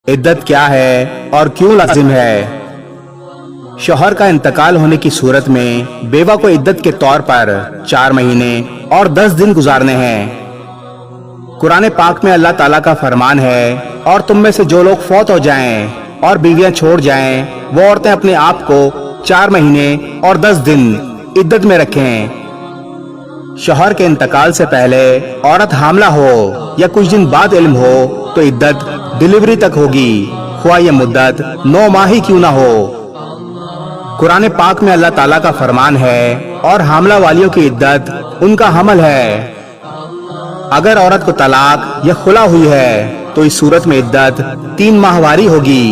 इद्दत क्या है और क्यों लाजिम है? शौहर का इंतकाल होने की सूरत में बेवा को इद्दत के तौर पर 4 महीने और 10 दिन गुजारने हैं। कुरान पाक में अल्लाह ताला का फरमान है, और तुम में से जो लोग फौत हो जाएं और बीवियां छोड़ जाएं, वो औरतें अपने आप को 4 महीने और 10 दिन इद्दत में रखें। शौहर के इंतकाल से पहले औरत हामला हो या कुछ दिन बाद इल्म हो तो इद्दत डिलीवरी तक होगी, ख्वाह ये मुद्दत 9 माह ही क्यों ना हो। कुरान पाक में अल्लाह ताला का फरमान है, और हामला वालियों की इद्दत उनका हमल है। अगर औरत को तलाक या खुला हुई है तो इस सूरत में इद्दत 3 माहवारी होगी।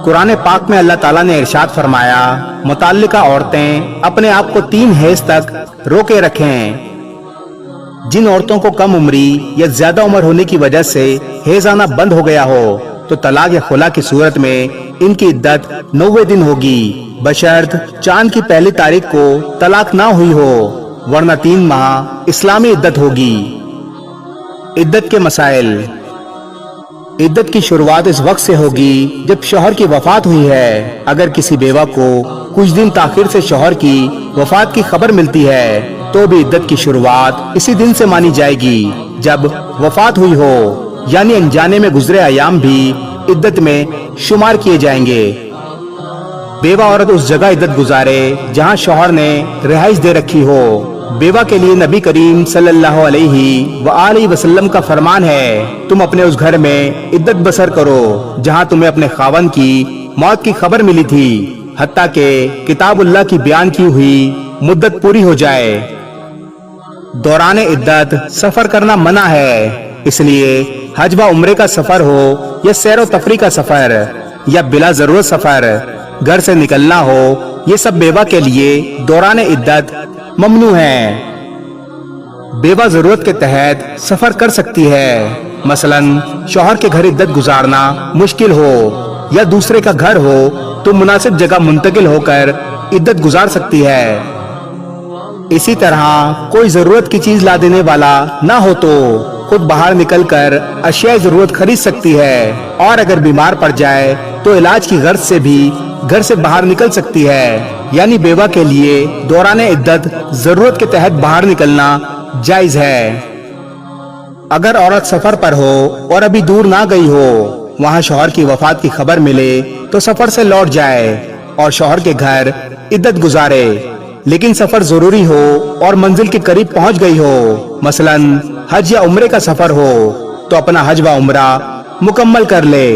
कुरान पाक में अल्लाह ताला ने इरशाद फरमाया, मुताल्लिका औरतें अपने आप को 3 हैज तक रोके रखें। जिन औरतों को कम उम्री या ज्यादा उम्र होने की वजह से हैज आना बंद हो गया हो तो तलाक या खुला की सूरत में इनकी इद्दत 90 दिन होगी, बशर्त चांद की पहली तारीख को तलाक ना हुई हो, वरना 3 माह इस्लामी इद्दत होगी। इद्दत के मसाइल। इद्दत की शुरुआत इस वक्त से होगी जब शौहर की वफात हुई है। अगर किसी बेवा को कुछ दिन ताखिर से शौहर की वफात की खबर मिलती है तो भी इद्दत की शुरुआत इसी दिन से मानी जाएगी जब वफात हुई हो, यानी अनजाने में गुजरे अयाम भी इद्दत में शुमार किए जाएंगे। बेवा औरत उस जगह इद्दत गुजारे जहां शौहर ने रिहाइश दे रखी हो। बेवा के लिए नबी करीम सल्लल्लाहु अलैहि वसल्लम का फरमान है, तुम अपने उस घर में इद्दत बसर करो जहां तुम्हें अपने खावन की मौत की खबर मिली थी, हत्ता के किताबुल्लाह की बयान की हुई मुद्दत पूरी हो जाए। दौरान इद्दत सफर करना मना है, इसलिए हज व उम्रे का सफर हो या सैर व तफरी का सफर या बिला जरूरत सफर घर से निकलना हो, ये सब बेवा के लिए दौरान इद्दत ममनू है। बेवा जरूरत के तहत सफर कर सकती है, मसलन शौहर के घर इद्दत गुजारना मुश्किल हो या दूसरे का घर हो तो मुनासिब जगह मुंतकिल होकर इद्दत गुजार सकती है। इसी तरह कोई जरूरत की चीज ला देने वाला ना हो तो खुद बाहर निकलकर अशिया जरूरत खरीद सकती है, और अगर बीमार पड़ जाए तो इलाज की गर्ज से भी घर से बाहर निकल सकती है। यानी बेवा के लिए दौरान इद्दत जरूरत के तहत बाहर निकलना जायज है। अगर औरत सफर पर हो और अभी दूर ना गई हो, वहाँ शौहर की वफात की खबर मिले तो सफर से लौट जाए और शौहर के घर इद्दत गुजारे। लेकिन सफर जरूरी हो और मंजिल के करीब पहुंच गई हो, मसलन हज या उम्रे का सफर हो, तो अपना हज व उम्रा मुकम्मल कर ले।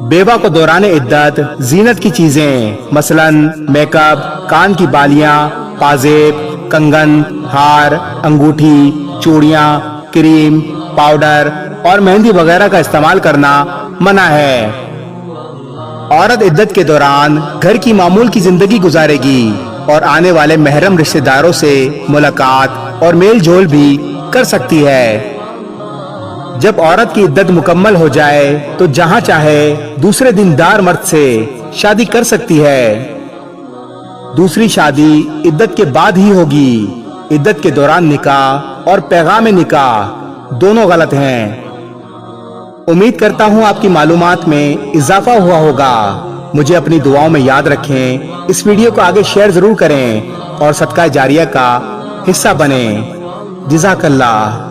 बेवा को दौरान इद्दत जीनत की चीजें, मसलन मेकअप, कान की बालियां, पाजेब, कंगन, हार, अंगूठी, चूड़ियां, क्रीम, पाउडर और मेहंदी वगैरह का इस्तेमाल करना मना है। औरत इद्दत के दौरान घर की मामूल की जिंदगी गुजारेगी और आने वाले महरम रिश्तेदारों से मुलाकात और मेल जोल भी कर सकती है। जब औरत की इद्दत मुकम्मल हो जाए तो जहां चाहे दूसरे दीनदार मर्द से शादी कर सकती है। दूसरी शादी इद्दत के बाद ही होगी। इद्दत के दौरान निकाह और पैगाम निकाह दोनों गलत हैं। उम्मीद करता हूँ आपकी मालूमात में इजाफा हुआ होगा। मुझे अपनी दुआओं में याद रखें। इस वीडियो को आगे शेयर जरूर करें और सदका जारिया का हिस्सा बने। जज़ाकल्लाह।